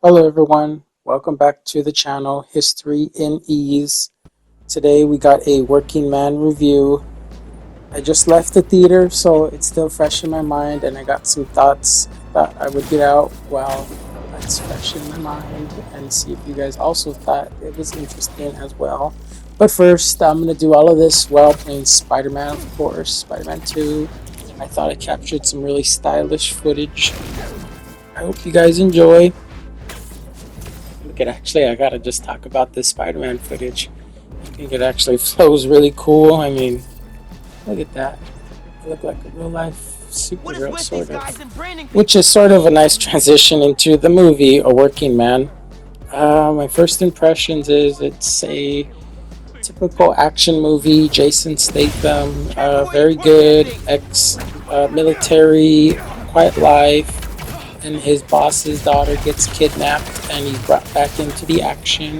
Hello everyone, welcome back to the channel History in Ease. Today we got a Working Man review. I just left the theater, so it's still fresh in my mind, and I got some thoughts I thought I would get out while it's fresh in my mind and see if you guys also thought it was interesting as well. But first, I'm going to do all of this while playing Spider-Man, of course, Spider-Man 2. I thought I captured some really stylish footage. I hope you guys enjoy. I gotta just talk about this Spider-Man footage. I think it actually flows really cool. I mean, look at that. I look like a real life superhero, sort of. Which is sort of a nice transition into the movie, A Working Man. My first impressions is it's a typical action movie. Jason Statham, very good, ex-military, quiet life, and his boss's daughter gets kidnapped and he's brought back into the action.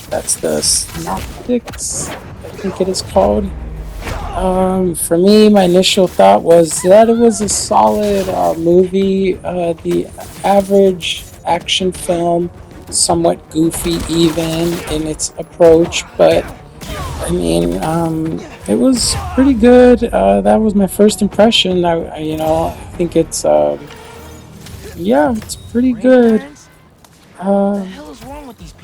That's the Synoptics, I think it is called. For me, my initial thought was that it was a solid movie. The average action film, somewhat goofy even in its approach, but I mean, it was pretty good. That was my first impression. I think it's yeah, it's pretty good.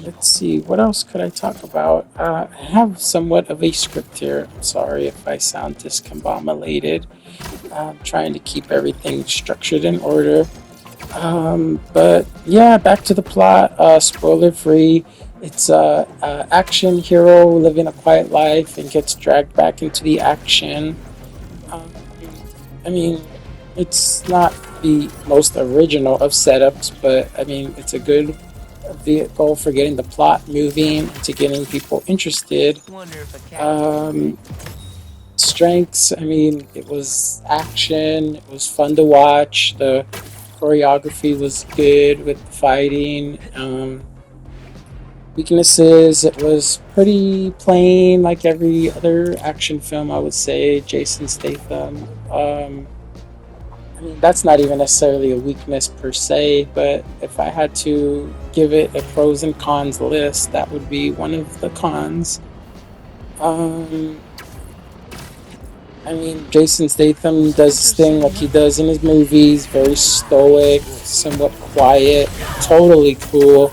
Let's see, what else could I talk about? I have somewhat of a script here. I'm sorry if I sound discombobulated. I'm trying to keep everything structured in order. But yeah, back to the plot. Spoiler free. It's a action hero living a quiet life and gets dragged back into the action. Um, I mean, it's not the most original of setups, but I mean, it's a good vehicle for getting the plot moving, to getting people interested. Um, Strengths, I mean, it was action, it was fun to watch, the choreography was good with the fighting. Weaknesses, it was pretty plain, like every other action film, I would say. Jason Statham. I mean, that's not even necessarily a weakness per se, but if I had to give it a pros and cons list, that would be one of the cons. Um, I mean, Jason Statham does his thing like he does in his movies, very stoic, somewhat quiet, totally cool.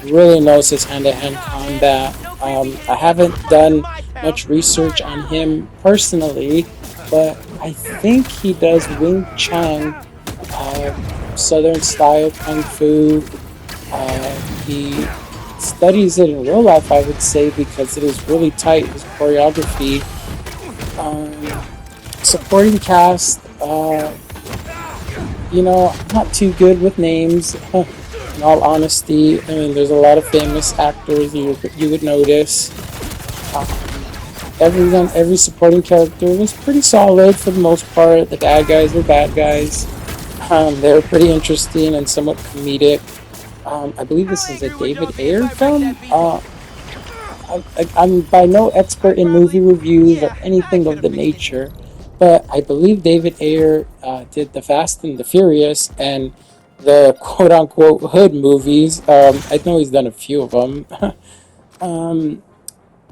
Really knows his hand-to-hand combat. I haven't done much research on him personally, but I think he does Wing Chun, Southern style Kung Fu. He studies it in real life, I would say, because it is really tight, his choreography. Supporting cast, I'm not too good with names. In all honesty, I mean, there's a lot of famous actors you would notice. Um, every supporting character was pretty solid for the most part. The bad guys were bad guys. They were pretty interesting and somewhat comedic. I believe this is a David Ayer film. I'm by no expert in movie reviews or anything of the nature, but I believe David Ayer did the Fast and the Furious and the quote unquote hood movies. I know he's done a few of them. um,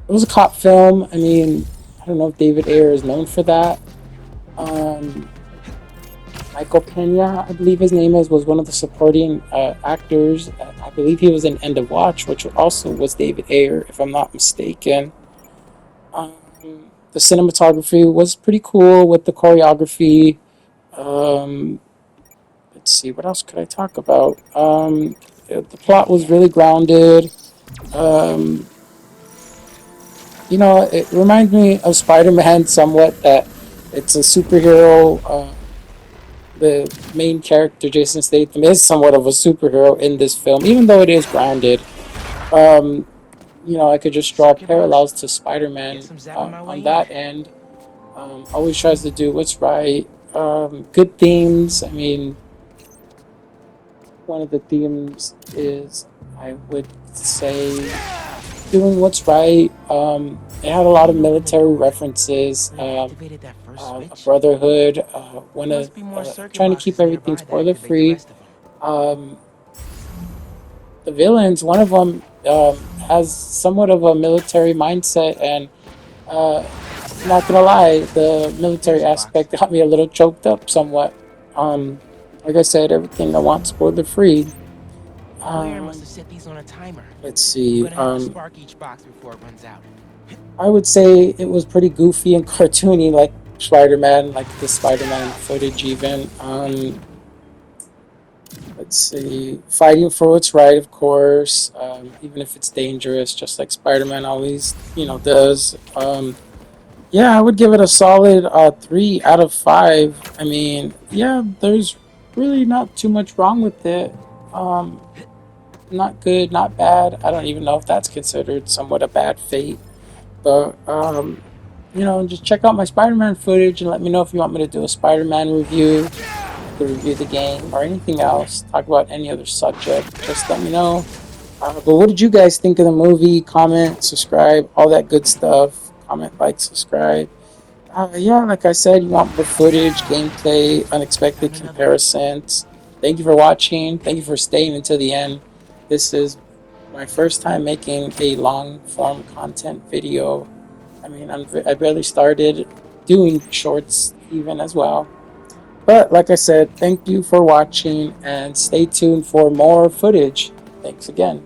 it was a cop film. I mean, I don't know if David Ayer is known for that. Um, Michael Pena, I believe his name is, was one of the supporting actors. I believe he was in End of Watch, which also was David Ayer, if I'm not mistaken. Um, the cinematography was pretty cool with the choreography. Um, let's see, what else could I talk about? The plot was really grounded. Um, it reminds me of Spider-Man somewhat, that it's a superhero. The main character, Jason Statham, is somewhat of a superhero in this film, even though it is grounded. Um, I could just draw parallels to Spider-Man on that end. Always tries to do what's right. Good themes. I mean, one of the themes is, I would say, doing what's right. It had a lot of military references, a brotherhood, trying to keep everything spoiler free. Um, the villains, one of them has somewhat of a military mindset, and uh, not gonna lie, the military Here's a box. aspect got me a little choked up somewhat. Um, like I said, everything I want spoiler free. Blair must Um, have set these on a timer. let's I'm see. gonna have to spark each box before it runs out. I would say it was pretty goofy and cartoony, like Spider-Man, like the Spider-Man footage even. Let's see, fighting for what's right, of course, even if it's dangerous, just like Spider-Man always, does. Yeah, I would give it a solid 3 out of 5. I mean, yeah, there's really not too much wrong with it. Um, not good, not bad. I don't even know if that's considered somewhat a bad fate. But just check out my Spider-Man footage and let me know if you want me to do a Spider-Man review. I could review the game or anything else. Talk about any other subject. Just let me know. But what did you guys think of the movie? Comment, subscribe, all that good stuff. Comment, like, subscribe. Yeah, like I said, you want more footage, gameplay, unexpected Found another one. comparisons. Thank you for watching. Thank you for staying until the end. This is my first time making a long form content video. I mean, I barely started doing shorts even as well. But like I said, thank you for watching and stay tuned for more footage. Thanks again.